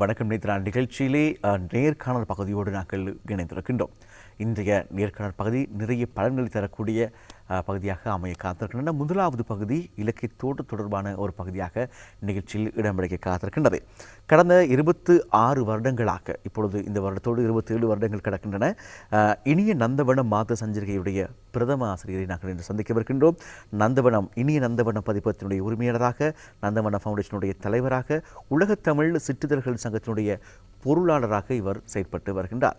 வணக்கம் நேத்ரா நிகழ்ச்சியிலே நேர்காணல் பகுதியோடு நாங்கள் இணைந்திருக்கின்றோம். இன்றைய நேர்காணல் பகுதி நிறைய பலன்களை தரக்கூடிய பகுதியாக அமைய காத்திருக்கின்றன. முதலாவது பகுதி இலக்கியத்தோடு தொடர்பான ஒரு பகுதியாக நிகழ்ச்சியில் இடம்பிடிக்க காத்திருக்கின்றது. கடந்த 26 வருடங்களாக, இப்பொழுது இந்த வருடத்தோடு 27 வருடங்கள் கிடக்கின்றன, இனிய நந்தவனம் மாத சஞ்சிகையுடைய பிரதம ஆசிரியரை நாங்கள் இன்று சந்திக்கவிருக்கின்றோம். நந்தவனம் இனிய நந்தவனம் பதிப்பகத்தினுடைய உரிமையாளராக, நந்தவனம் ஃபவுண்டேஷனுடைய தலைவராக, உலகத்தமிழ் சிற்றிதழ்கள் சங்கத்தினுடைய பொருளாளராக இவர் செயற்பட்டு வருகின்றார்.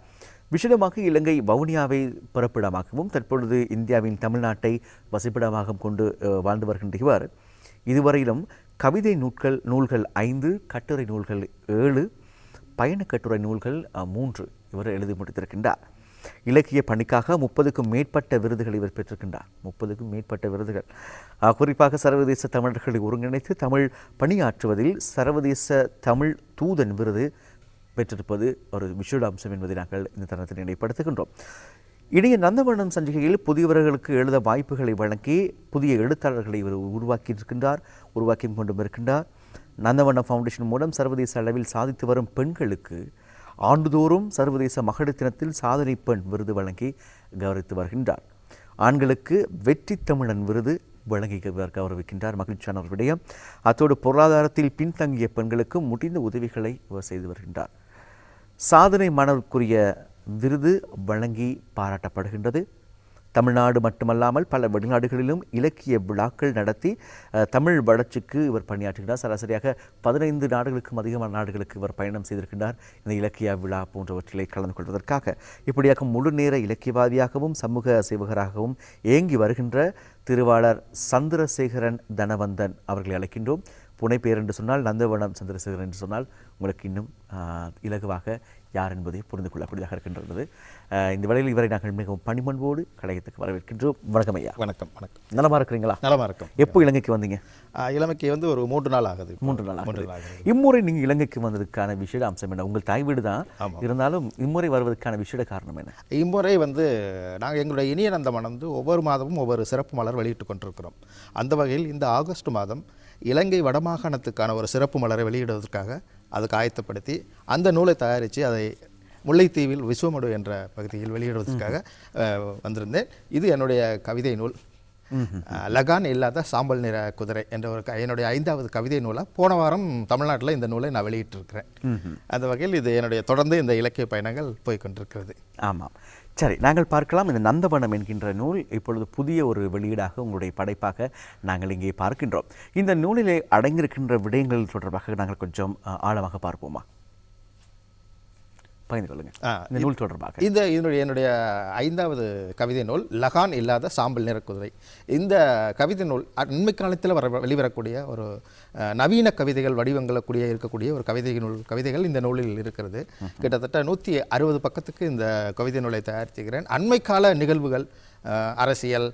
விசேடமாக இலங்கை வவுனியாவை பிறப்பிடமாகவும் தற்பொழுது இந்தியாவின் தமிழ்நாட்டை வசிப்பிடமாக கொண்டு வாழ்ந்து வருகின்ற இவர் இதுவரையிலும் கவிதை நூல்கள் 5, கட்டுரை நூல்கள் 7, பயண கட்டுரை நூல்கள் 3 இவர் எழுதி முடித்திருக்கின்றார். இலக்கிய பணிக்காக 30க்கும் மேற்பட்ட விருதுகள் இவர் பெற்றிருக்கின்றார். 30க்கும் மேற்பட்ட விருதுகள், குறிப்பாக சர்வதேச தமிழர்களை ஒருங்கிணைத்து தமிழ் பணியாற்றுவதில் சர்வதேச தமிழ் தூதன் விருது பெற்றிருப்பது ஒரு விசேட அம்சம் என்பதை நாங்கள் இந்த தருணத்தில் நினைப்படுத்துகின்றோம். இடையே நந்தவனம் சஞ்சிகையில் புதியவர்களுக்கு எழுத வாய்ப்புகளை வழங்கி புதிய எழுத்தாளர்களை இவர் உருவாக்கி கொண்டும் இருக்கின்றார். நந்தவனம் ஃபவுண்டேஷன் மூலம் சர்வதேச அளவில் சாதித்து வரும் பெண்களுக்கு ஆண்டுதோறும் சர்வதேச மகளிர் தினத்தில் சாதனை பெண் விருது வழங்கி கௌரவித்து வருகின்றார். ஆண்களுக்கு வெற்றி தமிழன் விருது வழங்கி கௌரவிக்கின்றார். மகிழ்ச்சியான ஒரு விடயம். அத்தோடு பொருளாதாரத்தில் பின்தங்கிய பெண்களுக்கு முடிந்த உதவிகளை இவர் செய்து வருகின்றார். சாதனை மாணவருக்குரிய விருது வழங்கி பாராட்டப்படுகின்றது. தமிழ்நாடு மட்டுமல்லாமல் பல வெளிநாடுகளிலும் இலக்கிய விழாக்கள் நடத்தி தமிழ் வளர்ச்சிக்கு இவர் பணியாற்றுகிறார். சராசரியாக 15 நாடுகளுக்கும் அதிகமான நாடுகளுக்கு இவர் பயணம் செய்திருக்கின்றார். இந்த இலக்கிய விழா போன்றவற்றிலே கலந்து கொள்வதற்காக இப்படியாக முழு நேர இலக்கியவாதியாகவும் சமூக சேவகராகவும் இயங்கி வருகின்ற திருவாளர் சந்திரசேகரன் தனவந்தன் அவர்களை அழைக்கின்றோம். புனைப்பெயர் என்று சொன்னால் நந்தவனம் சந்திரசேகரன் என்று சொன்னால் உங்களுக்கு இன்னும் இலகுவாக யார் என்பதை புரிந்து கொள்ளக்கூடியதாக இருக்கின்றது. இந்த வேளையில் இவரை நாங்கள் மிகவும் பணிமன்போடு கலையத்துக்கு வரவேற்கின்றோம். வணக்கம் ஐயா. வணக்கம். வணக்கம். நலமா இருக்கிறீங்களா? நலமா இருக்கும். எப்போ இலங்கைக்கு வந்தீங்க? இலங்கைக்கு வந்து ஒரு 3 நாள் ஆகுது. 3 நாள் ஆகுது. இம்முறை நீங்கள் இலங்கைக்கு வந்ததுக்கான விசேட அம்சம் என்ன? உங்கள் தாய் வீடு தான் இருந்தாலும் இம்முறை வருவதற்கான விசேட காரணம் என்ன? இம்முறை வந்து நாங்கள் எங்களுடைய இனிய நந்தவனம் வந்து ஒவ்வொரு மாதமும் ஒவ்வொரு சிறப்பு மலர் வெளியிட்டு கொண்டிருக்கிறோம். அந்த வகையில் இந்த ஆகஸ்ட் மாதம் இலங்கை வடமாகாணத்துக்கான ஒரு சிறப்பு மலரை வெளியிடுவதற்காக அதுக்கு ஆயத்தப்படுத்தி அந்த நூலை தயாரித்து அதை முல்லைத்தீவில் விஸ்வமடு என்ற பகுதியில் வெளியிடுவதற்காக வந்திருந்தேன். இது என்னுடைய கவிதை நூல் லகான் இல்லாத சாம்பல் நிற குதிரை என்ற என்னுடைய 5வது கவிதை நூலாக போன வாரம் தமிழ்நாட்டில் இந்த நூலை நான் வெளியிட்டிருக்கிறேன். அந்த வகையில் இது என்னுடைய தொடர்ந்து இந்த இலக்கிய பயணங்கள் போய்கொண்டிருக்கிறது. ஆமாம், சரி, நாங்கள் பார்க்கலாம். இந்த நந்தவனம் என்கின்ற நூல் இப்பொழுது புதிய ஒரு வெளியீடாக உங்களுடைய படைப்பாக நாங்கள் இங்கே பார்க்கின்றோம். இந்த நூலிலே அடங்கியிருக்கின்ற விடயங்கள் தொடர்பாக நாங்கள் கொஞ்சம் ஆழமாக பார்ப்போமா? இந்த நூல் தொடர்பாக என்னுடைய 5வது கவிதை நூல் லகான் இல்லாத சாம்பல் நிற குதிரை. இந்த கவிதை நூல் அண்மை காலத்தில் வெளிவரக்கூடிய ஒரு நவீன கவிதைகள் வடிவங்களக்கூடிய இருக்கக்கூடிய ஒரு கவிதைகள் இந்த நூலில் இருக்கிறது. கிட்டத்தட்ட 160 பக்கத்துக்கு இந்த கவிதை நூலை தயாரித்துக்கிறேன். அண்மை கால நிகழ்வுகள், அரசியல்,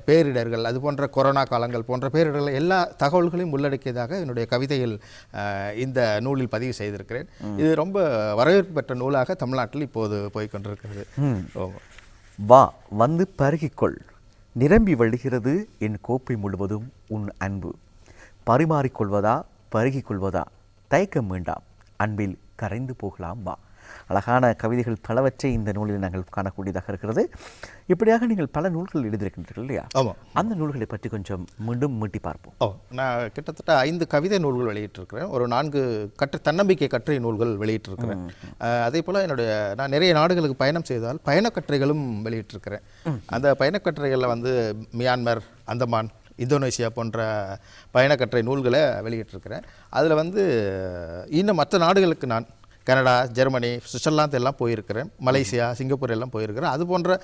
பேரிடர்கள், அது போன்ற கொரோனா காலங்கள் போன்ற பேரிடர்கள் எல்லா தகவல்களையும் உள்ளடக்கியதாக என்னுடைய கவிதையில் இந்த நூலில் பதிவு செய்திருக்கிறேன். இது ரொம்ப வரவேற்பு பெற்ற நூலாக தமிழ்நாட்டில் இப்போது போய்கொண்டிருக்கிறது. வா வந்து பருகிக்கொள், நிரம்பி வழிகிறது என் கோப்பை முழுவதும் உன் அன்பு, பரிமாறிக்கொள்வதா பருகிக்கொள்வதா தயக்கம் வேண்டாம், அன்பில் கரைந்து போகலாம் வா. அழகான கவிதைகள் பலவற்றை இந்த நூலில் நாங்கள் காணக்கூடியதாக இருக்கிறது. இப்படியாக நீங்கள் பல நூல்கள் எழுதியிருக்கின்றீர்கள் இல்லையா? ஆமாம். அந்த நூல்களை பற்றி கொஞ்சம் மீண்டும் மீட்டி பார்ப்போம். நான் கிட்டத்தட்ட 5 கவிதை நூல்கள் வெளியிட்டிருக்கிறேன். ஒரு 4 தன்னம்பிக்கை கட்டுரை நூல்கள் வெளியிட்டிருக்கிறேன். அதே போல் நான் நிறைய நாடுகளுக்கு பயணம் செய்தால் பயணக்கட்டுரைகளும் வெளியிட்டிருக்கிறேன். அந்த பயணக்கட்டுரைகளில் வந்து மியான்மர், அந்தமான், இந்தோனேசியா போன்ற பயணக்கட்டுரை நூல்களை வெளியிட்டிருக்கிறேன். அதில் வந்து இன்னும் மற்ற நாடுகளுக்கு நான் கனடா, ஜெர்மனி, சுவிட்சர்லாந்து எல்லாம் போயிருக்கிறேன். மலேசியா, சிங்கப்பூர் எல்லாம் போயிருக்கிறேன். அது போன்ற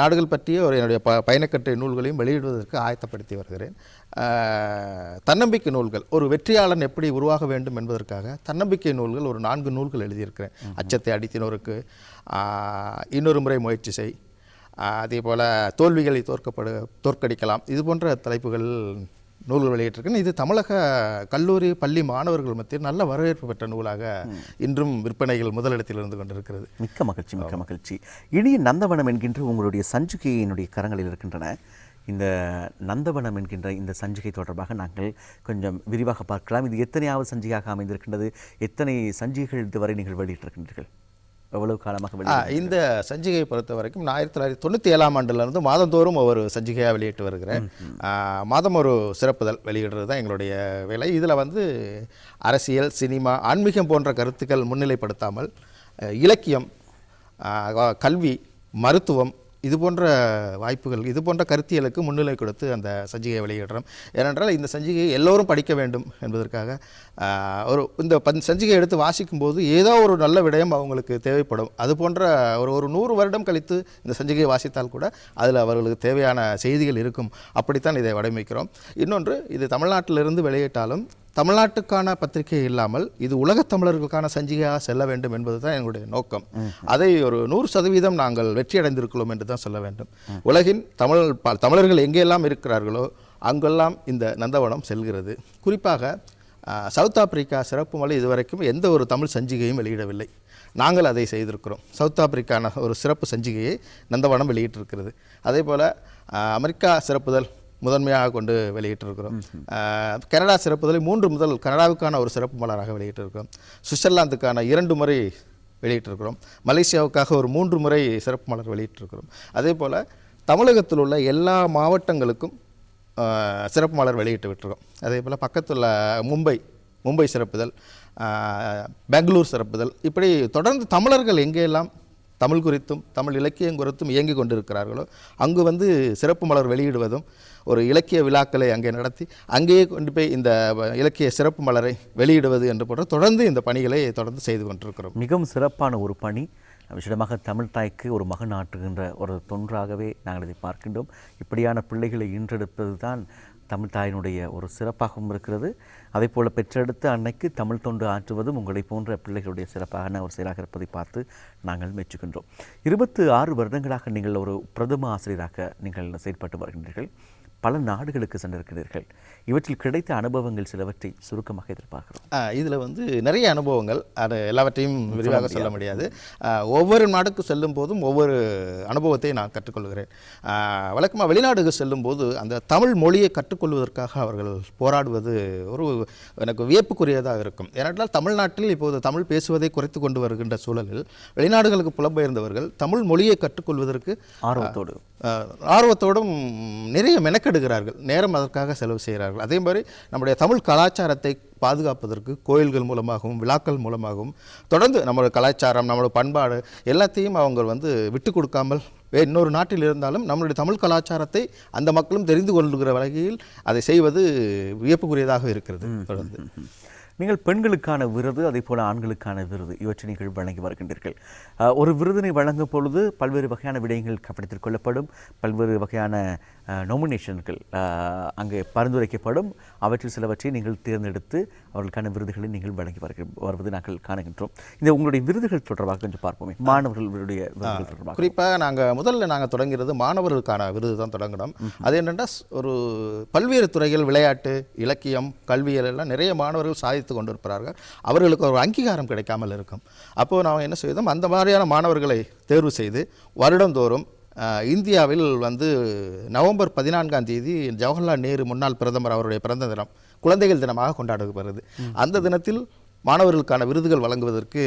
நாடுகள் பற்றிய என்னுடைய பயணக்கட்டுரை நூல்களையும் வெளியிடுவதற்கு ஆயத்தப்படுத்தி வருகிறேன். தன்னம்பிக்கை நூல்கள், ஒரு வெற்றியாளன் எப்படி உருவாக வேண்டும் என்பதற்காக தன்னம்பிக்கை நூல்கள் ஒரு 4 நூல்கள் எழுதியிருக்கிறேன். அச்சத்தை அடித்தினோருக்கு, இன்னொரு முறை முயற்சி செய், அதே போல் தோல்விகளை தோற்கடிக்கலாம், இது போன்ற தலைப்புகள் நூல்கள் வெளியிட்டிருக்கேன். இது தமிழக கல்லூரி பள்ளி மாணவர்கள் மத்தியில் நல்ல வரவேற்பு பெற்ற நூலாக இன்றும் விற்பனைகள் முதலிடத்தில் இருந்து கொண்டிருக்கிறது. மிக்க மகிழ்ச்சி. இனிய நந்தவனம் என்கின்ற உங்களுடைய சஞ்சிகையினுடைய கரங்களில் இருக்கின்றன. இந்த நந்தவனம் என்கின்ற இந்த சஞ்சிகை தொடர்பாக நாங்கள் கொஞ்சம் விரிவாக பார்க்கலாம். இது எத்தனையாவது சஞ்சிகையாக அமைந்திருக்கின்றது? எத்தனை சஞ்சிகைகள் இதுவரை நீங்கள் வெளியிட்டிருக்கின்றீர்கள்? எவ்வளவு காலமாக இந்த சஞ்சிகையை பொறுத்த வரைக்கும் 1997ஆம் ஆண்டிலிருந்து மாதந்தோறும் ஒரு சஞ்சிகையாக வெளியிட்டு வருகிறேன். மாதம் ஒரு சிறப்புதல் வெளியிடுறது தான் எங்களுடைய வேலை. இதில் வந்து அரசியல், சினிமா, ஆன்மீகம் போன்ற கருத்துக்கள் முன்னிலைப்படுத்தாமல் இலக்கியம், கல்வி, மருத்துவம் இது போன்ற வாய்ப்புகள், இது போன்ற கருத்தியலுக்கு முன்னிலை கொடுத்து அந்த சஞ்சிகையை வெளியிடுறோம். ஏனென்றால் இந்த சஞ்சிகையை எல்லோரும் படிக்க வேண்டும் என்பதற்காக இந்த சஞ்சிகையை எடுத்து வாசிக்கும்போது ஏதோ ஒரு நல்ல விடயம் அவங்களுக்கு தேவைப்படும். அது போன்ற ஒரு 100 வருடம் கழித்து இந்த சஞ்சிகையை வாசித்தால் கூட அதில் அவர்களுக்கு தேவையான செய்திகள் இருக்கும். அப்படித்தான் இதை வடிவமைக்கிறோம். இன்னொன்று, இது தமிழ்நாட்டிலிருந்து வெளியிட்டாலும் தமிழ்நாட்டுக்கான பத்திரிகை இல்லாமல் இது உலகத் தமிழர்களுக்கான சஞ்சிகையாக செல்ல வேண்டும் என்பது தான் எங்களுடைய நோக்கம். அதை ஒரு 100% நாங்கள் வெற்றியடைந்திருக்கிறோம் என்று தான் சொல்ல வேண்டும். உலகின் தமிழர்கள் எங்கெல்லாம் இருக்கிறார்களோ அங்கெல்லாம் இந்த நந்தவனம் செல்கிறது. குறிப்பாக சவுத் ஆப்பிரிக்கா சிறப்பு மொழி இதுவரைக்கும் எந்த ஒரு தமிழ் சஞ்சிகையும் வெளியிடவில்லை. நாங்கள் அதை செய்திருக்கிறோம். சவுத் ஆப்பிரிக்கான ஒரு சிறப்பு சஞ்சிகையை நந்தவனம் வெளியிட்டிருக்கிறது. அதே போல் அமெரிக்கா சிறப்புதல் முதன்மையாக கொண்டு வெளியிட்டிருக்கிறோம். கனடா சிறப்புதலை 3 முதல் கனடாவுக்கான ஒரு சிறப்பு மலராக வெளியிட்டிருக்கிறோம். சுவிட்சர்லாந்துக்கான 2 முறை வெளியிட்டிருக்கிறோம். மலேசியாவுக்காக ஒரு 3 முறை சிறப்பு மலர் வெளியிட்டிருக்கிறோம். அதே போல் தமிழகத்தில் உள்ள எல்லா மாவட்டங்களுக்கும் சிறப்பு மலர் வெளியிட்டு விட்டுருக்கோம். அதே போல் பக்கத்துள்ள மும்பை சிறப்புதல், பெங்களூர் சிறப்புதல், இப்படி தொடர்ந்து தமிழர்கள் எங்கெல்லாம் தமிழ் குறித்தும் தமிழ் இலக்கியம் குறித்தும் இயங்கி கொண்டிருக்கிறார்களோ அங்கு வந்து சிறப்பு மலர் வெளியிடுவதும், ஒரு இலக்கிய விழாக்களை அங்கே நடத்தி அங்கேயே கொண்டு போய் இந்த இலக்கிய சிறப்பு மலரை வெளியிடுவது என்று போன்ற தொடர்ந்து இந்த பணிகளை தொடர்ந்து செய்து கொண்டிருக்கிறோம். மிகவும் சிறப்பான ஒரு பணி. விஷயமாக தமிழ் தாய்க்கு ஒரு மகன் ஆற்றுகின்ற ஒரு தொன்றாகவே நாங்கள் இதை பார்க்கின்றோம். இப்படியான பிள்ளைகளை ஈன்றெடுப்பது தான் தமிழ் தாயினுடைய ஒரு சிறப்பாகவும் இருக்கிறது. அதே போல் பெற்றெடுத்த அன்னைக்கு தமிழ் தொண்டு ஆற்றுவதும் உங்களை போன்ற பிள்ளைகளுடைய சிறப்பான ஒரு செயலாக இருப்பதை பார்த்து நாங்கள் மெச்சுகின்றோம். 26 வருடங்களாக நீங்கள் ஒரு பிரதம ஆசிரியராக நீங்கள் செயல்பட்டு வருகின்றீர்கள். பல நாடுகளுக்கு சென்றிருக்கிறீர்கள். இவற்றில் கிடைத்த அனுபவங்கள் சிலவற்றை சுருக்கமாக எதிர்பார்க்கிறோம். இதில் வந்து நிறைய அனுபவங்கள், அது எல்லாவற்றையும் விரிவாக சொல்ல முடியாது. ஒவ்வொரு நாடுக்கு செல்லும் போதும் ஒவ்வொரு அனுபவத்தை நான் கற்றுக்கொள்கிறேன். வழக்கமாக வெளிநாடுகள் செல்லும் போது அந்த தமிழ் மொழியை கற்றுக்கொள்வதற்காக அவர்கள் போராடுவது ஒரு எனக்கு வியப்புக்குரியதாக இருக்கும். ஏனென்றால் தமிழ்நாட்டில் இப்போது தமிழ் பேசுவதை குறைத்து கொண்டு வருகின்ற சூழலில் வெளிநாடுகளுக்கு புலம்பெயர்ந்தவர்கள் தமிழ் மொழியை கற்றுக்கொள்வதற்கு ஆர்வத்தோடும் நிறைய மெனக்கெடுகிறார்கள். நேரம் அதற்காக செலவு செய்கிறார்கள். அதே மாதிரி நம்முடைய தமிழ் கலாச்சாரத்தை பாதுகாப்பதற்கு கோயில்கள் மூலமாகவும் விழாக்கள் மூலமாகவும் தொடர்ந்து நம்மளோட கலாச்சாரம், நம்மளோட பண்பாடு எல்லாத்தையும் அவங்க வந்து விட்டு கொடுக்காமல் இன்னொரு நாட்டில் இருந்தாலும் நம்மளுடைய தமிழ் கலாச்சாரத்தை அந்த மக்களும் தெரிந்து கொள்கிற வகையில் அதை செய்வது வியப்புக்குரியதாக இருக்கிறது. தொடர்ந்து நீங்கள் பெண்களுக்கான விருது, அதே போல் ஆண்களுக்கான விருது இவற்றை நீங்கள் வழங்கி வருகின்றீர்கள். ஒரு விருதினை வழங்கும் பொழுது பல்வேறு வகையான விடயங்கள் கவனத்தில் கொள்ளப்படும், பல்வேறு வகையான நாமினேஷன்கள் அங்கே பரிந்துரைக்கப்படும். அவற்றில் சிலவற்றை நீங்கள் தேர்ந்தெடுத்து அவர்களுக்கான விருதுகளை நீங்கள் வழங்கி வருவது நாங்கள் காணுகின்றோம். இந்த உங்களுடைய விருதுகள் தொடர்பாக கொஞ்சம் பார்ப்போமே. மாணவர்களுடைய விருதுகள் தொடர்பாக குறிப்பாக நாங்கள் தொடங்கிறது மாணவர்களுக்கான விருது தான் தொடங்கணும். அது என்னென்னா, ஒரு பல்வேறு துறைகள், விளையாட்டு, இலக்கியம், கல்வியல் எல்லாம் நிறைய மாணவர்கள் சாதித்து கொண்டிருக்கிறார்கள். அவர்களுக்கு ஒரு அங்கீகாரம் கிடைக்காமல் இருக்கும். அப்போது நாம் என்ன செய்தோம், அந்த மாதிரியான மாணவர்களை தேர்வு செய்து வருடந்தோறும் இந்தியாவில் வந்து நவம்பர் 14ஆம் தேதி ஜவஹர்லால் நேரு முன்னாள் பிரதமர் அவருடைய பிறந்த தினம் குழந்தைகள் தினமாக கொண்டாடப்படுகிறது. அந்த தினத்தில் மாணவர்களுக்கான விருதுகள் வழங்குவதற்கு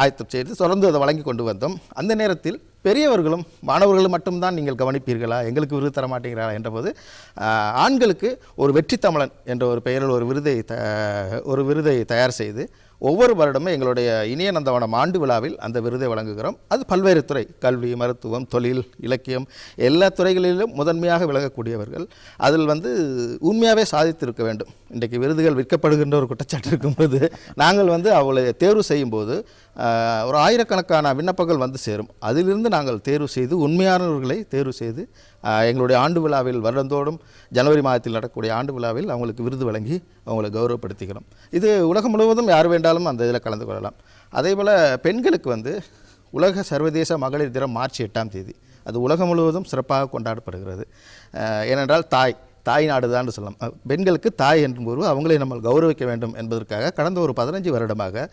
ஆயத்தம் செய்து தொடர்ந்து அதை வழங்கி கொண்டு வந்தோம். அந்த நேரத்தில் பெரியவர்களும் மாணவர்களும் மட்டும்தான் நீங்கள் கவனிப்பீர்களா, எங்களுக்கு விருது தர மாட்டேங்கிறா என்றபோது ஆண்களுக்கு ஒரு வெற்றி தமிழன் என்ற ஒரு பெயரில் ஒரு விருதை தயார் செய்து ஒவ்வொரு வருடமும் எங்களுடைய இனிய நந்தவனம் ஆண்டு விழாவில் அந்த விருதை வழங்குகிறோம். அது பல்வேறு துறை, கல்வி, மருத்துவம், தொழில், இலக்கியம் எல்லா துறைகளிலும் முதன்மையாக விளங்கக்கூடியவர்கள். அதில் வந்து உண்மையாகவே சாதித்திருக்க வேண்டும். இன்றைக்கு விருதுகள் விற்கப்படுகின்ற ஒரு குற்றச்சாட்டு இருக்கும்போது நாங்கள் வந்து அவளை தேர்வு செய்யும்போது ஒரு ஆயிரக்கணக்கான விண்ணப்பங்கள் வந்து சேரும். அதிலிருந்து நாங்கள் தேர்வு செய்து உண்மையானவர்களை தேர்வு செய்து எங்களுடைய ஆண்டு விழாவில் வருடந்தோறும் ஜனவரி மாதத்தில் நடக்கக்கூடிய ஆண்டு விழாவில் அவங்களுக்கு விருது வழங்கி அவங்களை கௌரவப்படுத்திக்கிறோம். இது உலகம் முழுவதும் யார் வேண்டாலும் அந்த இதில் கலந்து கொள்ளலாம். அதே போல் பெண்களுக்கு வந்து உலக சர்வதேச மகளிர் தினம் மார்ச் 8ஆம் தேதி அது உலகம் முழுவதும் சிறப்பாக கொண்டாடப்படுகிறது. ஏனென்றால் தாய் நாடு தான் சொல்லலாம். பெண்களுக்கு தாய் என்பது அவங்களை நம்ம கௌரவிக்க வேண்டும் என்பதற்காக கடந்த ஒரு 15 வருடமாக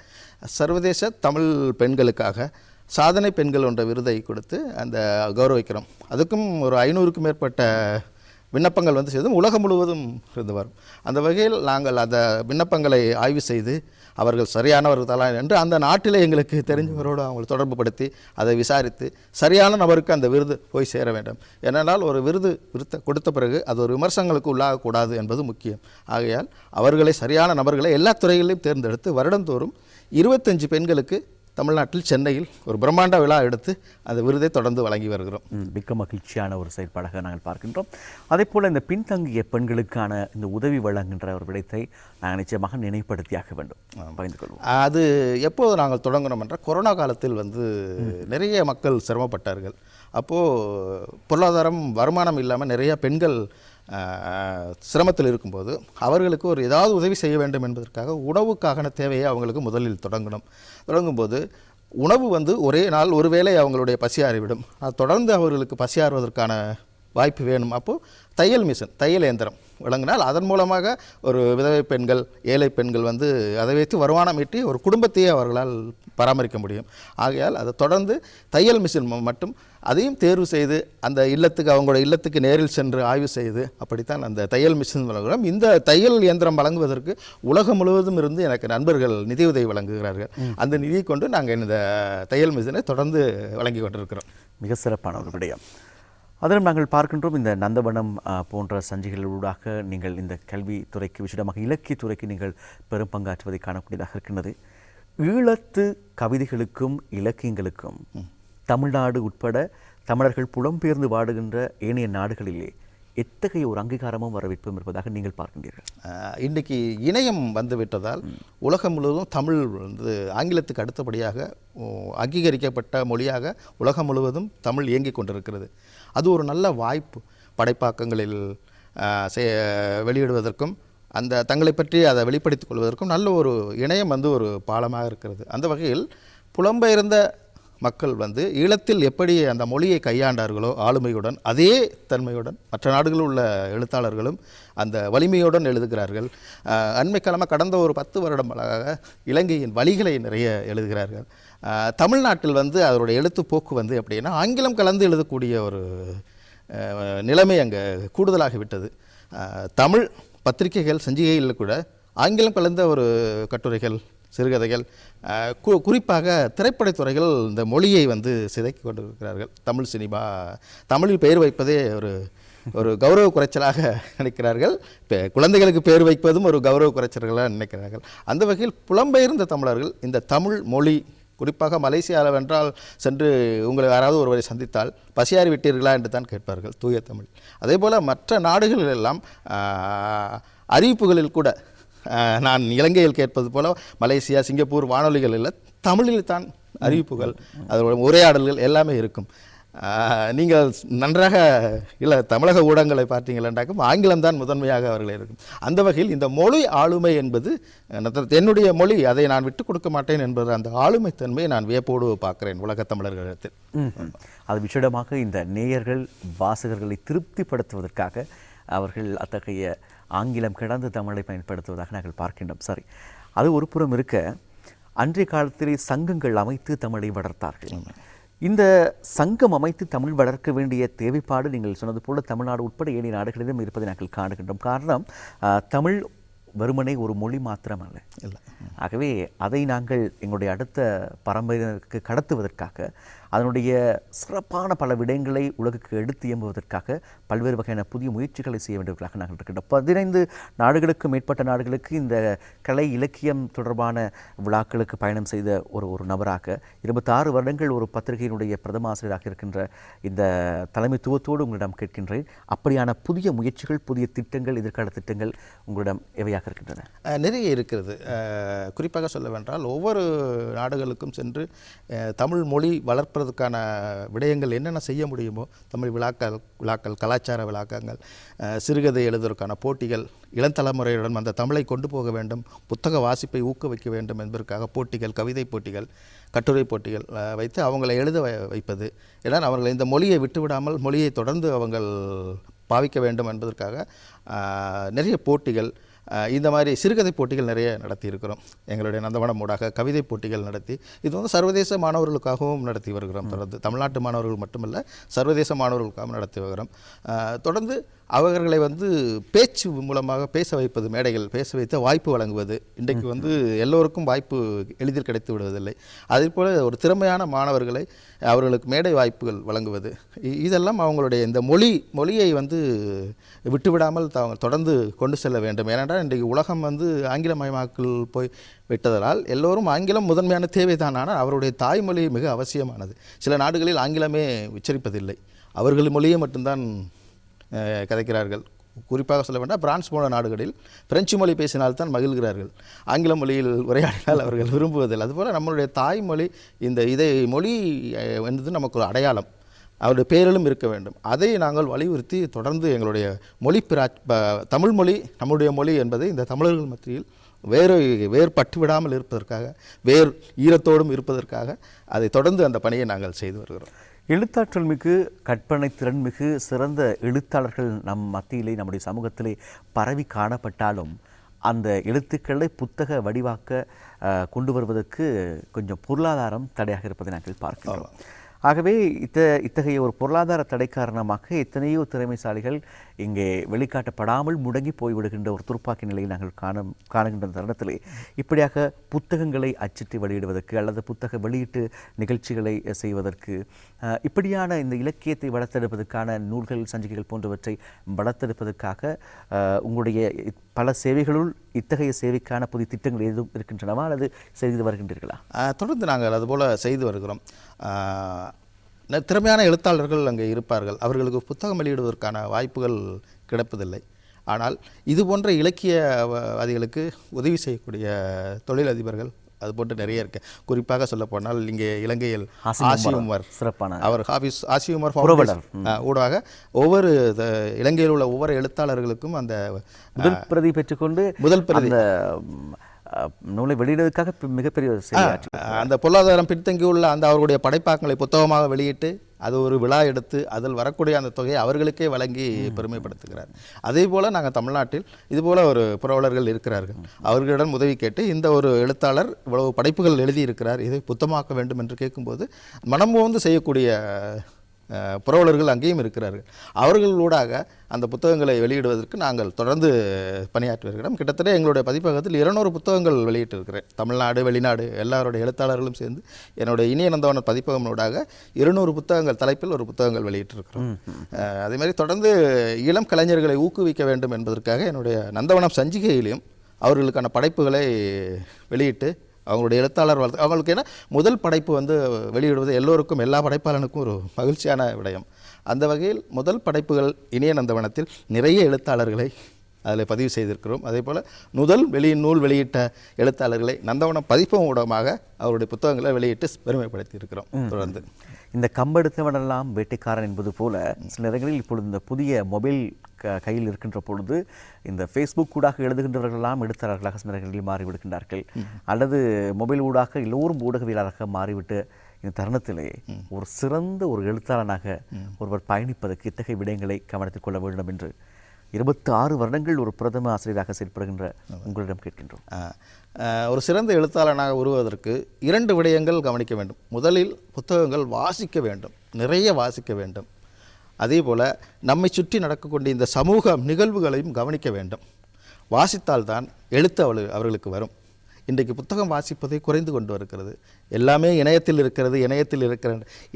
சர்வதேச தமிழ் பெண்களுக்காக சாதனை பெண்கள் என்ற விருதை கொடுத்து அந்த கௌரவிக்கிறோம். அதுக்கும் ஒரு 500க்கும் மேற்பட்ட விண்ணப்பங்கள் வந்து செய்தும் உலகம் முழுவதும் இருந்து வரும். அந்த வகையில் நாங்கள் அந்த விண்ணப்பங்களை ஆய்வு செய்து அவர்கள் சரியானவர்கள் தான் என்று அந்த நாட்டிலே எங்களுக்கு தெரிஞ்சவரோடு அவங்களை தொடர்பு படுத்தி அதை விசாரித்து சரியான நபருக்கு அந்த விருது போய் சேர வேண்டும். ஏனென்றால் ஒரு விருது கொடுத்த பிறகு அது ஒரு விமர்சனங்களுக்கு உள்ளாகக்கூடாது என்பது முக்கியம். ஆகையால் அவர்களை சரியான நபர்களை எல்லா துறைகளிலும் தேர்ந்தெடுத்து வருடந்தோறும் 25 பெண்களுக்கு தமிழ்நாட்டில் சென்னையில் ஒரு பிரம்மாண்ட விழா எடுத்து அந்த விருதை தொடர்ந்து வழங்கி வருகிறோம். மிக்க மகிழ்ச்சியான ஒரு செயற்பாடாக நாங்கள் பார்க்கின்றோம். அதே போல் இந்த பின்தங்கிய பெண்களுக்கான இந்த உதவி வழங்குகின்ற ஒரு விடயத்தை நாங்கள் நிச்சயமாக நினைவுபடுத்தியாக வேண்டும், பகிர்ந்து கொள்வோம். அது எப்போது நாங்கள் தொடங்கினோம் என்றால் கொரோனா காலத்தில் வந்து நிறைய மக்கள் சிரமப்பட்டார்கள். அப்போது பொருளாதாரம் வருமானம் இல்லாமல் நிறைய பெண்கள் சிரமத்தில் இருக்கும்போது அவர்களுக்கு ஒரு ஏதாவது உதவி செய்ய வேண்டும் என்பதற்காக உணவுக்கான தேவையை அவங்களுக்கு முதலில் தொடங்கும்போது உணவு வந்து ஒரே நாள் ஒருவேளை அவங்களுடைய பசியாறிவிடும். அது தொடர்ந்து அவர்களுக்கு பசியாறுவதற்கான வாய்ப்பு வேணும். அப்போது தையல் மிஷின், தையல் இயந்திரம் வழங்கினால் அதன் மூலமாக ஒரு விதவை பெண்கள், ஏழை பெண்கள் வந்து அதை வைத்து வருமானம் ஈட்டி ஒரு குடும்பத்தையே அவர்களால் பராமரிக்க முடியும். ஆகையால் அதை தொடர்ந்து தையல் மிஷின் மட்டும் அதையும் தேர்வு செய்து அந்த இல்லத்துக்கு அவங்களோட இல்லத்துக்கு நேரில் சென்று ஆய்வு செய்து அப்படித்தான் அந்த தையல் மிஷின் வழங்குகிறோம். இந்த தையல் இயந்திரம் வழங்குவதற்கு உலகம் முழுவதும் இருந்து எனக்கு நண்பர்கள் நிதியுதவி வழங்குகிறார்கள். அந்த நிதியை கொண்டு நாங்கள் இந்த தையல் மிஷினை தொடர்ந்து வழங்கி கொண்டிருக்கிறோம். மிக சிறப்பான ஒரு விடயம். அதிலும் நாங்கள் பார்க்கின்றோம் இந்த நந்தவனம் போன்ற சஞ்சிகளூடாக நீங்கள் இந்த கல்வித்துறைக்கு விசேடமாக இலக்கியத்துறைக்கு நீங்கள் பெரும் பங்காற்றுவதை காணக்கூடியதாக இருக்கின்றது. ஈழத்து கவிதைகளுக்கும் இலக்கியங்களுக்கும் தமிழ்நாடு உட்பட தமிழர்கள் புலம்பெயர்ந்து வாடுகின்ற ஏனைய நாடுகளிலே எத்தகைய ஒரு அங்கீகாரமும் வரவேற்பும் இருப்பதாக நீங்கள் பார்க்கின்றீர்கள்? இன்றைக்கு இணையம் வந்துவிட்டதால் உலகம் முழுவதும் தமிழ் வந்து ஆங்கிலத்துக்கு அடுத்தபடியாக அங்கீகரிக்கப்பட்ட மொழியாக உலகம் முழுவதும் தமிழ் இயங்கிக் கொண்டிருக்கிறது. அது ஒரு நல்ல வாய்ப்பு. படைப்பாக்கங்களில் வெளியிடுவதற்கும் அந்த தங்களை பற்றி அதை வெளிப்படுத்திக் கொள்வதற்கும் நல்ல ஒரு இணையம் வந்து ஒரு பாலமாக இருக்கிறது. அந்த வகையில் புலம்பெயர்ந்த மக்கள் வந்து ஈழத்தில் எப்படி அந்த மொழியை கையாண்டார்களோ ஆளுமையுடன் அதே தன்மையுடன் மற்ற நாடுகளில் உள்ள எழுத்தாளர்களும் அந்த வலிமையுடன் எழுதுகிறார்கள். அண்மைக்காலமாக கடந்த ஒரு 10 வருடங்களாக இலங்கையின் வழிகளை நிறைய எழுதுகிறார்கள். தமிழ்நாட்டில் வந்து அதனுடைய எழுத்துப்போக்கு வந்து எப்படின்னா ஆங்கிலம் கலந்து எழுதக்கூடிய ஒரு நிலைமை அங்கே கூடுதலாகிவிட்டது. தமிழ் பத்திரிகைகள் சஞ்சிகைகளில் கூட ஆங்கிலம் கலந்த ஒரு கட்டுரைகள், சிறுகதைகள், குறிப்பாக திரைப்படத்துறைகள் இந்த மொழியை வந்து சிதைக்கி கொண்டிருக்கிறார்கள். தமிழ் சினிமா, தமிழில் பெயர் வைப்பதே ஒரு கௌரவ குறைச்சலாக நினைக்கிறார்கள். குழந்தைகளுக்கு பேர் வைப்பதும் ஒரு கௌரவ குறைச்சல்களாக நினைக்கிறார்கள். அந்த வகையில் புலம்பெயர்ந்த தமிழர்கள் இந்த தமிழ் மொழி, குறிப்பாக மலேசியாவில் வென்றால் சென்று உங்களை யாராவது ஒருவரை சந்தித்தால் பசியாறி விட்டீர்களா என்று தான் கேட்பார்கள், தூய தமிழ். அதே போல் மற்ற நாடுகளிலெல்லாம் அறிவிப்புகளில் கூட நான் இலங்கையில் கேட்பது போல மலேசியா, சிங்கப்பூர் வானொலிகளில் தமிழில் தான் அறிவிப்புகள், அதோட உரையாடல்கள் எல்லாமே இருக்கும். நீங்கள் நன்றாக இல்லை தமிழக ஊடகங்களை பார்த்தீங்களென்றாக்கும் ஆங்கிலம் தான் முதன்மையாக அவர்கள் இருக்கும். அந்த வகையில் இந்த மொழி ஆளுமை என்பது என்னுடைய மொழி, அதை நான் விட்டுக் கொடுக்க மாட்டேன் என்பது அந்த ஆளுமை தன்மையை நான் வியப்போடு பார்க்கிறேன் உலகத் தமிழர்களிடத்தில். அது விஷயமாக இந்த நேயர்கள் வாசகர்களை திருப்திப்படுத்துவதற்காக அவர்கள் அத்தகைய ஆங்கிலம் கடந்து தமிழை பயன்படுத்துவதாக நாங்கள் பார்க்கின்றோம். சரி, அது ஒரு புறம் இருக்க, அன்றைய காலத்திலே சங்கங்கள் அமைத்து தமிழை வளர்த்தார்கள். இந்த சங்கம் அமைத்து தமிழ் வளர்க்க வேண்டிய தேவைப்பாடு நீங்கள் சொன்னது போல தமிழ்நாடு உட்பட ஏனைய நாடுகளிலும் இருப்பதை நாங்கள் காணுகின்றோம். காரணம், தமிழ் வெறுமனே ஒரு மொழி மாத்திரமல்ல. ஆகவே அதை நாங்கள் எங்களுடைய அடுத்த பரம்பரையினருக்கு கடத்துவதற்காக, அதனுடைய சிறப்பான பல விடயங்களை உலகுக்கு எடுத்து இயம்புவதற்காக பல்வேறு வகையான புதிய முயற்சிகளை செய்ய வேண்டியவர்களாக நாங்கள் இருக்கின்றோம். 15 நாடுகளுக்கும் மேற்பட்ட நாடுகளுக்கு இந்த கலை இலக்கியம் தொடர்பான விழாக்களுக்கு பயணம் செய்த ஒரு நபராக 26 வருடங்கள் ஒரு பத்திரிகையினுடைய பிரதம ஆசிரியராக இருக்கின்ற இந்த தலைமைத்துவத்தோடு உங்களிடம் கேட்கின்றேன். அப்படியான புதிய முயற்சிகள், புதிய திட்டங்கள், எதிர்கால திட்டங்கள் உங்களிடம் எவையாக இருக்கின்றன? நிறைய இருக்கிறது. குறிப்பாக சொல்லவென்றால் ஒவ்வொரு நாடுகளுக்கும் சென்று தமிழ் மொழி வளர்ப்பதற்கான விடயங்கள் என்னென்ன செய்ய முடியுமோ, தமிழ் விழாக்கள், கலாச்சார விழாக்கங்கள், சிறுகதை எழுதுவதற்கான போட்டிகள், இளந்தலைமுறையுடன் அந்த தமிழை கொண்டு போக வேண்டும், புத்தக வாசிப்பை ஊக்குவிக்க வேண்டும் என்பதற்காக போட்டிகள், கவிதை போட்டிகள், கட்டுரை போட்டிகள் வைத்து அவங்களை எழுத வைப்பது. ஏன்னா அவர்கள் இந்த மொழியை விட்டுவிடாமல் மொழியை தொடர்ந்து அவங்கள் பாவிக்க வேண்டும் என்பதற்காக நிறைய போட்டிகள், இந்த மாதிரி சிறுகதை போட்டிகள் நிறைய நடத்தியிருக்கிறோம். எங்களுடைய நந்தவனம் ஊடாக கவிதை போட்டிகள் நடத்தி இது வந்து சர்வதேச மாணவர்களுக்காகவும் நடத்தி வருகிறோம். தொடர்ந்து தமிழ்நாட்டு மாணவர்கள் மட்டுமல்ல, சர்வதேச மாணவர்களுக்காகவும் நடத்தி வருகிறோம். தொடர்ந்து அவர்களை வந்து பேச்சு மூலமாக பேச வைப்பது, மேடைகள் பேச வைத்த வாய்ப்பு வழங்குவது. இன்றைக்கு வந்து எல்லோருக்கும் வாய்ப்பு எளிதில் கிடைத்து விடுவதில்லை. அதேபோல் ஒரு திறமையான மாணவர்களை அவர்களுக்கு மேடை வாய்ப்புகள் வழங்குவது, இதெல்லாம் அவங்களுடைய இந்த மொழியை வந்து விட்டுவிடாமல் தொடர்ந்து கொண்டு செல்ல வேண்டும். ஏனென்றால் இன்றைக்கு உலகம் வந்து ஆங்கிலமயமாக்கல் போய் விட்டதனால் எல்லோரும் ஆங்கிலம் முதன்மையான தேவைதான். ஆனால் அவருடைய தாய்மொழி மிக அவசியமானது. சில நாடுகளில் ஆங்கிலமே உச்சரிப்பதில்லை, அவர்கள் மொழியை மட்டும்தான் கதைக்கிறார்கள். குறிப்பாக சொல்ல வேண்டாம், பிரான்ஸ் போன நாடுகளில் பிரெஞ்சு மொழி பேசினால்தான் மகிழ்கிறார்கள், ஆங்கில மொழியில் உரையாடினால் அவர்கள் விரும்புவதில்லை. அதுபோல் நம்மளுடைய தாய்மொழி, இதை மொழி என்பது நமக்கு ஒரு அடையாளம், அவருடைய பேரிலும் இருக்க வேண்டும். அதை நாங்கள் வலியுறுத்தி தொடர்ந்து எங்களுடைய தமிழ் மொழி நம்முடைய மொழி என்பதை இந்த தமிழர்கள் மத்தியில் வேறுபட்டு விடாமல் இருப்பதற்காக, ஈரத்தோடும் இருப்பதற்காக அதை தொடர்ந்து அந்த பணியை நாங்கள் செய்து வருகிறோம். எழுத்தாற்றல் மிகு, கற்பனை திறன் மிகு சிறந்த எழுத்தாளர்கள் நம் மத்தியிலே, நம்முடைய சமூகத்திலே பரவி காணப்பட்டாலும் அந்த எழுத்துக்களை புத்தக வடிவாக்க கொண்டு வருவதற்கு கொஞ்சம் பொருளாதாரம் தடையாக இருப்பதை நாங்கள் பார்க்கிறோம். ஆகவே இத்தகைய ஒரு பொருளாதார தடை காரணமாக எத்தனையோ திறமைசாலிகள் இங்கே வெளிக்காட்டப்படாமல் முடங்கி போய்விடுகின்ற ஒரு துருப்பாக்கி நிலையை நாங்கள் காணுகின்ற தருணத்திலே இப்படியாக புத்தகங்களை அச்சிட்டு வெளியிடுவதற்கு அல்லது புத்தக வெளியீட்டு நிகழ்ச்சிகளை செய்வதற்கு, இப்படியான இந்த இலக்கியத்தை வளர்த்தெடுப்பதற்கான நூல்கள், சஞ்சிகைகள் போன்றவற்றை வளர்த்தெடுப்பதற்காக உங்களுடைய பல சேவைகளுள் இத்தகைய சேவைக்கான புதிய திட்டங்கள் எதுவும் இருக்கின்றனவா அல்லது செய்து வருகின்றீர்களா? தொடர்ந்து நாங்கள் அதுபோல் செய்து வருகிறோம். திறமையான எழுத்தாளர்கள் அங்கே இருப்பார்கள், அவர்களுக்கு புத்தகம் வெளியிடுவதற்கான வாய்ப்புகள் கிடைப்பதில்லை. ஆனால் இது போன்ற இலக்கியவாதிகளுக்கு உதவி செய்யக்கூடிய தொழிலதிபர்கள் அது போன்று நிறைய இருக்கு. குறிப்பாக சொல்ல போனால் இங்கே இலங்கையில் ஆசி உமர் சிறப்பான அவர் ஆசி உமர் ஊடாக ஒவ்வொரு இலங்கையில் உள்ள ஒவ்வொரு எழுத்தாளர்களுக்கும் அந்த முதல் பிரதி பெற்றுக்கொண்டு முதல் பிரதி நூலை வெளியிடுவதற்காக மிகப்பெரிய அந்த பொருளாதாரம் பின்தங்கியுள்ள அந்த அவர்களுடைய படைப்பாக்களை புத்தகமாக வெளியிட்டு அது ஒரு விழா எடுத்து அதில் வரக்கூடிய அந்த தொகையை அவர்களுக்கே வழங்கி பெருமைப்படுத்துகிறார். அதே போல் நாங்கள் தமிழ்நாட்டில் இதுபோல் ஒரு புரவலர்கள் இருக்கிறார்கள், அவர்களிடம் உதவி கேட்டு இந்த ஒரு எழுத்தாளர் இவ்வளவு படைப்புகள் எழுதியிருக்கிறார், இதை புத்தகமாக்க வேண்டும் என்று கேட்கும்போது மனமோந்து செய்யக்கூடிய புரவலர்கள் அங்கேயும் இருக்கிறார்கள். அவர்களூடாக அந்த புத்தகங்களை வெளியிடுவதற்கு நாங்கள் தொடர்ந்து பணியாற்றி வருகிறோம். கிட்டத்தட்ட எங்களுடைய பதிப்பகத்தில் 200 புத்தகங்கள் வெளியிட்டிருக்கிறேன். தமிழ்நாடு, வெளிநாடு எல்லாருடைய எழுத்தாளர்களும் சேர்ந்து என்னுடைய இனிய நந்தவனம் பதிப்பகங்களூடாக 200 புத்தகங்கள் தலைப்பில் ஒரு புத்தகங்கள் வெளியிட்டிருக்கிறோம். அதே மாதிரி தொடர்ந்து இளம் கலைஞர்களை ஊக்குவிக்க வேண்டும் என்பதற்காக என்னுடைய நந்தவனம் சஞ்சிகையிலையும் அவர்களுக்கான படைப்புகளை வெளியிட்டு அவங்களுடைய எழுத்தாளர் அவங்களுக்கு ஏன்னா முதல் படைப்பு வந்து வெளியிடுவது எல்லோருக்கும், எல்லா படைப்பாளனுக்கும் ஒரு மகிழ்ச்சியான விடயம். அந்த வகையில் முதல் படைப்புகள் இனிய நந்தவனத்தில் நிறைய எழுத்தாளர்களை அதில் பதிவு செய்திருக்கிறோம். அதே போல் நூல் வெளியிட்ட எழுத்தாளர்களை நந்தவனம் பதிப்பகம் ஊடகமாக அவருடைய புத்தகங்களை வெளியிட்டு பெருமைப்படுத்தி இருக்கிறோம். தொடர்ந்து இந்த கம்பெடுத்தவனெல்லாம் வேட்டைக்காரன் என்பது போல சில நேரங்களில் இப்பொழுது இந்த புதிய மொபைல் கையில் இருக்கின்ற பொழுது இந்த ஃபேஸ்புக் ஊடாக எழுதுகின்றவர்களெல்லாம் எழுத்தாளர்களாக சில நேரங்களில் மாறிவிடுகின்றார்கள், அல்லது மொபைல் ஊடாக எல்லோரும் ஊடகவியலாளராக மாறிவிட்டு இந்த தருணத்திலே ஒரு சிறந்த ஒரு எழுத்தாளனாக ஒருவர் பயணிப்பதற்கு இத்தகைய விடயங்களை கவனத்தில் கொள்ள வேண்டும் என்று 26 வருடங்கள் ஒரு பிரதம ஆசிரியராக செயல்படுகின்ற உங்களிடம் கேட்கின்றோம். ஒரு சிறந்த எழுத்தாளனாக உருவதற்கு 2 விடயங்கள் கவனிக்க வேண்டும். முதலில் புத்தகங்கள் வாசிக்க வேண்டும், நிறைய வாசிக்க வேண்டும். அதே போல் நம்மை சுற்றி நடக்கக்கூடிய இந்த சமூக நிகழ்வுகளையும் கவனிக்க வேண்டும். வாசித்தால்தான் எழுத்து அவர்களுக்கு வரும். இன்றைக்கு புத்தகம் வாசிப்பதை குறைந்து கொண்டு வருகிறது. எல்லாமே இணையத்தில் இருக்கிறது.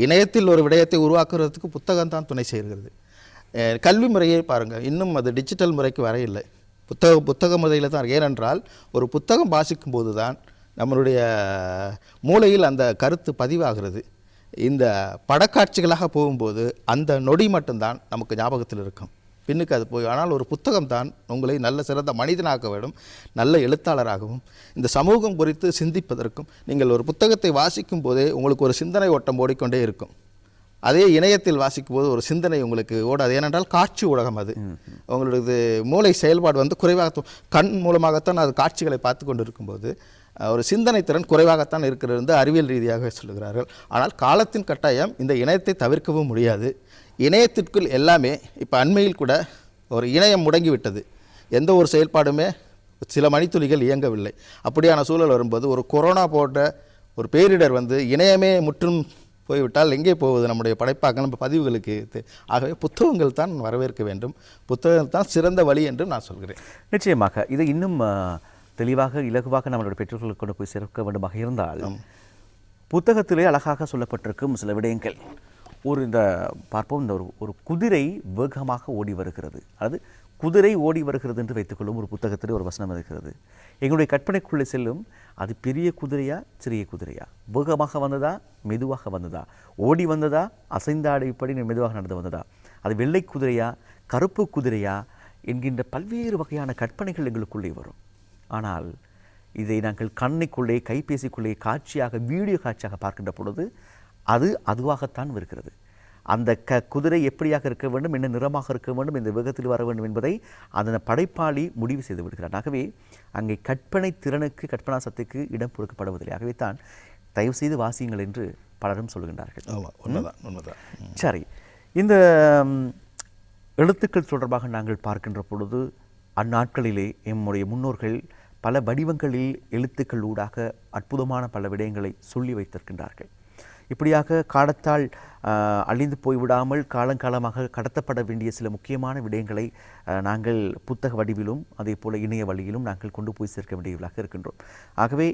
இணையத்தில் ஒரு விடயத்தை உருவாக்குறதுக்கு புத்தகம் தான் துணை செய்கிறது. கல்வி முறையை பாருங்கள், இன்னும் அது டிஜிட்டல் முறைக்கு வரையில்லை, புத்தக முறையில் தான். ஏனென்றால் ஒரு புத்தகம் வாசிக்கும்போது தான் நம்மளுடைய மூளையில் அந்த கருத்து பதிவாகிறது. இந்த படக்காட்சிகளாக போகும்போது அந்த நொடி மட்டும்தான் நமக்கு ஞாபகத்தில் இருக்கும், பின்னுக்கு அது போய். ஆனால் ஒரு புத்தகம் தான் உங்களை நல்ல சிறந்த மனிதனாக வேண்டும், நல்ல எழுத்தாளராகவும் இந்த சமூகம் குறித்து சிந்திப்பதற்கும். நீங்கள் ஒரு புத்தகத்தை வாசிக்கும் போதே உங்களுக்கு ஒரு சிந்தனை ஓட்டம் ஓடிக்கொண்டே இருக்கும். அதே இணையத்தில் வாசிக்கும் போது ஒரு சிந்தனை உங்களுக்கு ஓடாது. ஏனென்றால் காட்சி ஊடகம் அது. உங்களது மூளை செயல்பாடு வந்து குறைவாக, கண் மூலமாகத்தான் அது காட்சிகளை பார்த்து கொண்டு இருக்கும்போது ஒரு சிந்தனை திறன் குறைவாகத்தான் இருக்கிறது என்று அறிவியல் ரீதியாக சொல்லுகிறார்கள். ஆனால் காலத்தின் கட்டாயம் இந்த இணையத்தை தவிர்க்கவும் முடியாது. இணையத்திற்குள் எல்லாமே இப்போ அண்மையில் கூட ஒரு இணையம் முடங்கிவிட்டது. எந்த ஒரு செயல்பாடுமே சில மணித்துளிகள் இயங்கவில்லை. அப்படியான சூழல் வரும்போது ஒரு கொரோனா போன்ற ஒரு பேரிடர் வந்து இணையமே முற்றும் போய்விட்டால் எங்கே போவது நம்முடைய படைப்பாக்கள் நம்ம பதிவுகளுக்கு? ஆகவே புத்தகங்கள் தான் வரவேற்க வேண்டும், புத்தகங்கள் தான் சிறந்த வழி என்று நான் சொல்கிறேன். நிச்சயமாக இதை இன்னும் தெளிவாக இலகுவாக நம்மளுடைய பெற்றோர்களுக்கு கொண்டு போய் சேர்க்க வேண்டுமாக இருந்தால் புத்தகத்திலே அழகாக சொல்லப்பட்டிருக்கும் சில விடயங்கள். இந்த பார்ப்போம், இந்த ஒரு குதிரை வேகமாக ஓடி வருகிறது, அல்லது குதிரை ஓடி வருகிறது என்று வைத்துக்கொள்ளும். ஒரு புத்தகத்திலே ஒரு வசனம் இருக்கிறது. எங்களுடைய கற்பனைக்குள்ளே செல்லும், அது பெரிய குதிரையா சிறிய குதிரையா, வேகமாக வந்ததா மெதுவாக வந்ததா, ஓடி வந்ததா அசைந்த ஆடைப்படி மெதுவாக நடந்து வந்ததா, அது வெள்ளை குதிரையா கருப்பு குதிரையா என்கின்ற பல்வேறு வகையான கற்பனைகள் எங்களுக்குள்ளே வரும். ஆனால் இதை நாங்கள் கண்ணைக்குள்ளே கைபேசிக்குள்ளே காட்சியாக வீடியோ காட்சியாக பார்க்கின்ற பொழுது அது அதுவாகத்தான் இருக்கிறது. அந்த குதிரை எப்படியாக இருக்க வேண்டும், என்ன நிறமாக இருக்க வேண்டும், இந்த வேகத்தில் வர வேண்டும் என்பதை அந்த படைப்பாளி முடிவு செய்து விடுகிறார். ஆகவே அங்கே கற்பனை திறனுக்கு கற்பனா சக்திக்கு இடம் கொடுக்கப்படுவதில்லை. ஆகவே தான் தயவு செய்து வாசியுங்கள் என்று பலரும் சொல்கின்றார்கள். உண்மைதான். சரி, இந்த எழுத்துக்கள் தொடர்பாக நாங்கள் பார்க்கின்ற பொழுது அந்நாட்களிலே எம்முடைய முன்னோர்கள் பல வடிவங்களில் எழுத்துக்கள் ஊடாக அற்புதமான பல விடயங்களை சொல்லி வைத்திருக்கின்றார்கள். இப்படியாக காலத்தால் அழிந்து போய்விடாமல் காலங்காலமாக கடத்தப்பட வேண்டிய சில முக்கியமான விடயங்களை நாங்கள் புத்தக வடிவிலும் அதே போல் இணைய வழியிலும் நாங்கள் கொண்டு போய் சேர்க்க வேண்டியவர்களாக இருக்கின்றோம். ஆகவே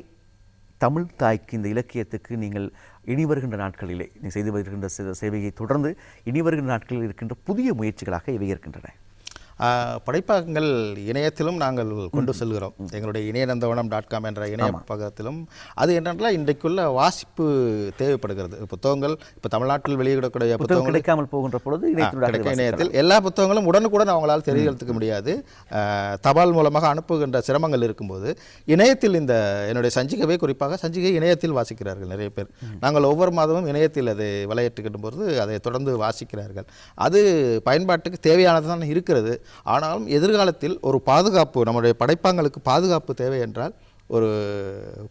தமிழ் தாய்க்கு, இந்த இலக்கியத்துக்கு நீங்கள் இனி வருகின்ற நாட்களிலே நீ செய்து வருகின்ற சேவையை தொடர்ந்து இனி வருகின்ற நாட்களில் இருக்கின்ற புதிய முயற்சிகளாக இவை இருக்கின்றன. படைப்பாக்கங்கள் இணையத்திலும் நாங்கள் கொண்டு செல்கிறோம். எங்களுடைய இணையநந்தவனம்.com என்ற இணையப்பக்கத்திலும். அது என்னென்றால் இன்றைக்குள்ள வாசிப்பு தேவைப்படுகிறது. புத்தகங்கள் இப்போ தமிழ்நாட்டில் வெளியிடக்கூடிய புத்தகங்கள் கிடைக்காமல் போகின்ற பொழுது இணையத்தில் எல்லா புத்தகங்களும் உடனுக்குடன் அவங்களால் தெரிவிக்க முடியாது. தபால் மூலமாக அனுப்புகின்ற சிரமங்கள் இருக்கும்போது இணையத்தில் இந்த என்னுடைய சஞ்சிகவே, குறிப்பாக சஞ்சிகை இணையத்தில் வாசிக்கிறார்கள் நிறைய பேர். நாங்கள் ஒவ்வொரு மாதமும் இணையத்தில் அதை விளையாட்டுக்கிடும் போது அதை தொடர்ந்து வாசிக்கிறார்கள். அது பயன்பாட்டுக்கு தேவையானது தான் இருக்கிறது. ஆனாலும் எதிர்காலத்தில் ஒரு பாதுகாப்பு, நம்முடைய படைப்பாங்களுக்கு பாதுகாப்பு தேவை என்றால் ஒரு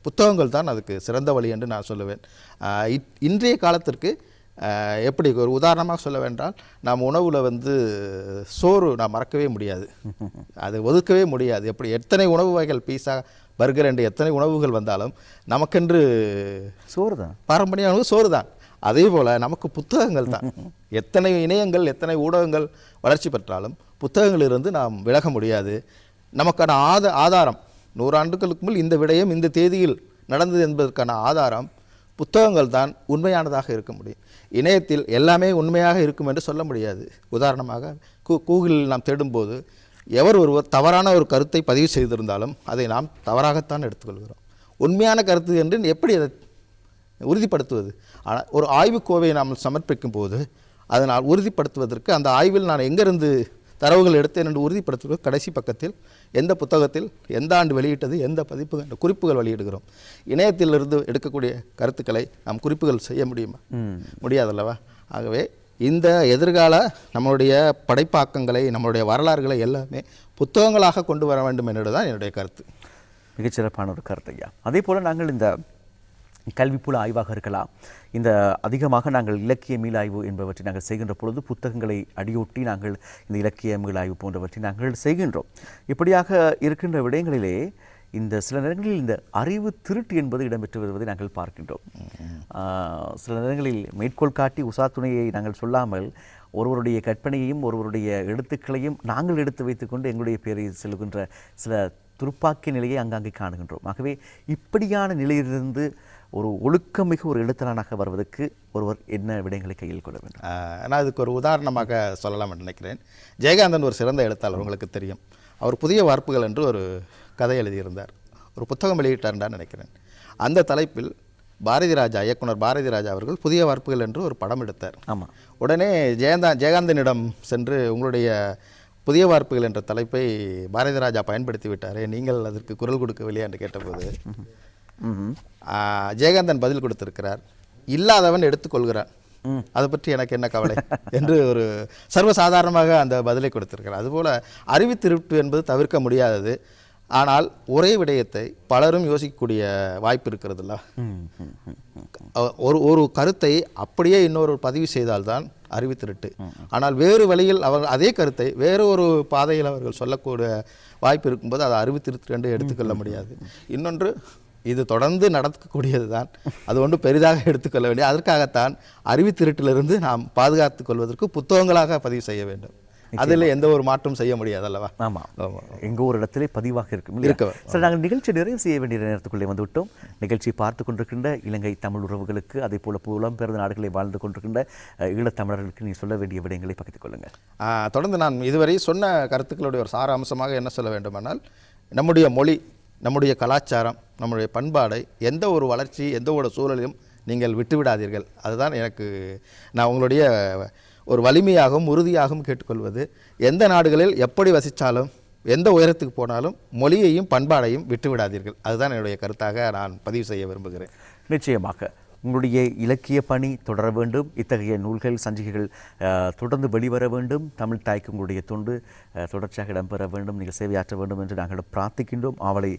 புத்தகங்கள் தான் அதுக்கு சிறந்த வழி என்று நான் சொல்லுவேன். இன்றைய காலத்திற்கு எப்படி ஒரு உதாரணமாக சொல்ல வேண்டால், நாம் உணவில் வந்து சோறு நாம் மறக்கவே முடியாது, அது ஒதுக்கவே முடியாது. எப்படி எத்தனை உணவு வகைகள், பீஸா பர்கர் என்று எத்தனை உணவுகள் வந்தாலும் நமக்கென்று சோறு தான், பாரம்பரிய உணவு சோறு தான். அதே போல் நமக்கு புத்தகங்கள் தான். எத்தனை இணையங்கள் எத்தனை ஊடகங்கள் வளர்ச்சி பெற்றாலும் புத்தகங்களிலிருந்து நாம் விலக முடியாது. நமக்கான ஆதாரம் 100 ஆண்டுகளுக்கு முன் இந்த விடயம் இந்த தேதியில் நடந்தது என்பதற்கான ஆதாரம் புத்தகங்கள் தான் உண்மையானதாக இருக்க முடியும். இணையத்தில் எல்லாமே உண்மையாக இருக்கும் என்று சொல்ல முடியாது. உதாரணமாக கூகுளில் நாம் தேடும்போது ஒருவர் தவறான ஒரு கருத்தை பதிவு செய்திருந்தாலும் அதை நாம் தவறாகத்தான் எடுத்துக்கொள்கிறோம். உண்மையான கருத்து என்று எப்படி அதை உறுதிப்படுத்துவது? ஆனால் ஒரு ஆய்வுக்கோவை நாம் சமர்ப்பிக்கும் போது அதனால் உறுதிப்படுத்துவதற்கு அந்த ஆய்வில் நான் எங்கிருந்து தரவுகள் எடுத்தேன் என்று உறுதிப்படுத்துவது கடைசி பக்கத்தில் எந்த புத்தகத்தில் எந்த ஆண்டு வெளியிட்டது, எந்த பதிப்பு என்ற குறிப்புகள் வெளியிடுகிறோம். இணையத்திலிருந்து எடுக்கக்கூடிய கருத்துக்களை நாம் குறிப்புகள் செய்ய முடியுமா? முடியாதல்லவா? ஆகவே இந்த எதிர்கால நம்மளுடைய படைப்பாக்கங்களை, நம்மளுடைய வரலாறுகளை எல்லாமே புத்தகங்களாக கொண்டு வர வேண்டும் என்பது தான் என்னுடைய கருத்து. மிகச்சிறப்பான ஒரு கருத்து ஐயா. அதே போல் நாங்கள் இந்த கல்விப்புல ஆய்வாக இருக்கலாம், இந்த அதிகமாக நாங்கள் இலக்கிய மீளாய்வு என்பவற்றை நாங்கள் செய்கின்ற பொழுது புத்தகங்களை அடியொட்டி நாங்கள் இந்த இலக்கிய மீளாய்வு போன்றவற்றை நாங்கள் செய்கின்றோம். இப்படியாக இருக்கின்ற விடயங்களிலே இந்த சில நேரங்களில் இந்த அறிவு திருட்டு என்பது இடம்பெற்று வருவதை நாங்கள் பார்க்கின்றோம். சில நேரங்களில் மேற்கோள் காட்டி உசா துணையை நாங்கள் சொல்லாமல் ஒருவருடைய கற்பனையையும் ஒருவருடைய எழுத்துக்களையும் நாங்கள் எடுத்து வைத்துக்கொண்டு எங்களுடைய பேரை செல்கின்ற சில துருப்பாக்கிய நிலையை அங்கங்கே காணுகின்றோம். ஆகவே இப்படியான நிலையிலிருந்து ஒரு ஒழுக்கமிகு ஒரு எழுத்தாளனாக வருவதற்கு ஒருவர் என்ன விடயங்களை கையில் கொள்ள வேண்டும்? நான் அதுக்கு ஒரு உதாரணமாக சொல்லலாம் என்று நினைக்கிறேன். ஜெயகாந்தன் ஒரு சிறந்த எழுத்தாளர், உங்களுக்கு தெரியும். அவர் புதிய வார்ப்புகள் என்று ஒரு கதை எழுதியிருந்தார், ஒரு புத்தகம் வெளியிட்டார்தான் நினைக்கிறேன். அந்த தலைப்பில் பாரதி ராஜா, இயக்குனர் பாரதி ராஜா அவர்கள் புதிய வார்ப்புகள் என்று ஒரு படம் எடுத்தார். ஆமாம். உடனே ஜெயகாந்தனிடம் சென்று உங்களுடைய புதிய வார்ப்புகள் என்ற தலைப்பை பாரதி ராஜா பயன்படுத்தி விட்டாரே, நீங்கள் அதற்கு குரல் கொடுக்கவில்லையா என்று கேட்டபோது ஜெயகாந்தன் பதில் கொடுத்திருக்கிறார், இல்லாதவன் எடுத்துக்கொள்கிறான், அதை பற்றி எனக்கு என்ன கவலை என்று ஒரு சர்வசாதாரணமாக அந்த பதிலை கொடுத்திருக்கிறார். அதுபோல் அறிவு திருட்டு என்பது தவிர்க்க முடியாதது. ஆனால் ஒரே விடயத்தை பலரும் யோசிக்கக்கூடிய வாய்ப்பு இருக்கிறதுல்ல. ஒரு கருத்தை அப்படியே இன்னொரு பதிவு செய்தால்தான் அறிவு திருட்டு. ஆனால் வேறு வழியில் அவர்கள் அதே கருத்தை வேறு ஒரு பாதையில் அவர்கள் சொல்லக்கூடிய வாய்ப்பு இருக்கும்போது அதை அறிவு திருட்டு என்று எடுத்துக்கொள்ள முடியாது. இன்னொன்று, இது தொடர்ந்து நடக்கக்கூடியது தான், அது ஒன்று பெரிதாக எடுத்துக்கொள்ள வேண்டிய. அதற்காகத்தான் அறிவு திருட்டிலிருந்து நாம் பாதுகாத்துக் கொள்வதற்கு புத்தகங்களாக பதிவு செய்ய வேண்டும். அதில் எந்த ஒரு மாற்றம் செய்ய முடியாது அல்லவா? ஆமாம், எங்கோ ஒரு இடத்திலே பதிவாக இருக்கும். சார், நாங்கள் நிகழ்ச்சி நிறைவு செய்ய வேண்டிய நேரத்துக்குள்ளே வந்துவிட்டோம். நிகழ்ச்சி பார்த்து கொண்டிருக்கின்ற இலங்கை தமிழ் உறவுகளுக்கு, அதே போல புலம்பெயர்ந்த நாடுகளை வாழ்ந்து கொண்டிருக்கின்ற ஈழத்தமிழர்களுக்கு நீங்கள் சொல்ல வேண்டிய விடயங்களை பகிர்ந்து கொள்ளுங்கள். தொடர்ந்து நான் இதுவரை சொன்ன கருத்துக்களுடைய ஒரு சார அம்சமாக என்ன சொல்ல வேண்டுமானால், நம்முடைய மொழி, நம்முடைய கலாச்சாரம், நம்முடைய பண்பாடை எந்த ஒரு வளர்ச்சி, எந்த ஒரு சூழலையும் நீங்கள் விட்டுவிடாதீர்கள். அதுதான் நான் உங்களுடைய ஒரு வலிமையாகவும் உறுதியாகவும் கேட்டுக்கொள்வது. எந்த நாடுகளில் எப்படி வசித்தாலும், எந்த உயரத்துக்கு போனாலும் மொழியையும் பண்பாடையும் விட்டுவிடாதீர்கள். அதுதான் என்னுடைய கருத்தாக நான் பதிவு செய்ய விரும்புகிறேன். நிச்சயமாக உங்களுடைய இலக்கிய பணி தொடர வேண்டும். இத்தகைய நூல்கள், சஞ்சிகைகள் தொடர்ந்து வெளிவர வேண்டும். தமிழ் தாய்க்கு உங்களுடைய தொண்டு தொடர்ச்சியாக இடம்பெற வேண்டும். நீங்கள் சேவையாற்ற வேண்டும் என்று நாங்கள் பிரார்த்திக்கின்றோம், அவளை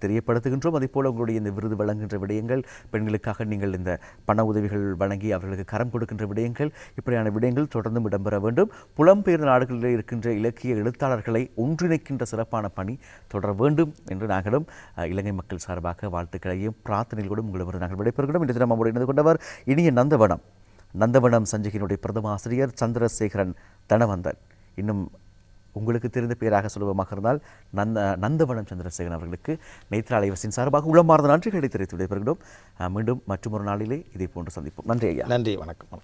தெரியப்படுத்துகின்றோம். அதே போல் உங்களுடைய இந்த விருது வழங்குகின்ற விடயங்கள், பெண்களுக்காக நீங்கள் இந்த பண உதவிகள் வழங்கி அவர்களுக்கு கரம் கொடுக்கின்ற விடயங்கள், இப்படியான விடயங்கள் தொடர்ந்தும் இடம்பெற வேண்டும். புலம்பெயர்ந்த நாடுகளில் இருக்கின்ற இலக்கிய எழுத்தாளர்களை ஒன்றிணைக்கின்ற சிறப்பான பணி தொடர வேண்டும் என்று நாங்களும் இலங்கை மக்கள் சார்பாக வாழ்த்துக்களையும் பிரார்த்தனைகளோடும் உங்களிடம் நாங்கள் விடைபெறுகிறோம். இன்று தினம் இணைந்து கொண்டவர் இனிய நந்தவனம் சஞ்சிகையினுடைய பிரதம ஆசிரியர் சந்திரசேகரன் தனவந்தன். இன்னும் உங்களுக்கு தெரிந்த பேராக சுலபமாக இருந்தால் நந்தவனம் சந்திரசேகரன் அவர்களுக்கு நேத்ரா அலைவரிசையின் சார்பாக உளமார்ந்த நன்றிகளை தெரிவித்து விடைபெறுகிறோம். மீண்டும் மற்றொரு நாளிலே இதே போன்று சந்திப்போம். நன்றி ஐயா. நன்றி, வணக்கம்.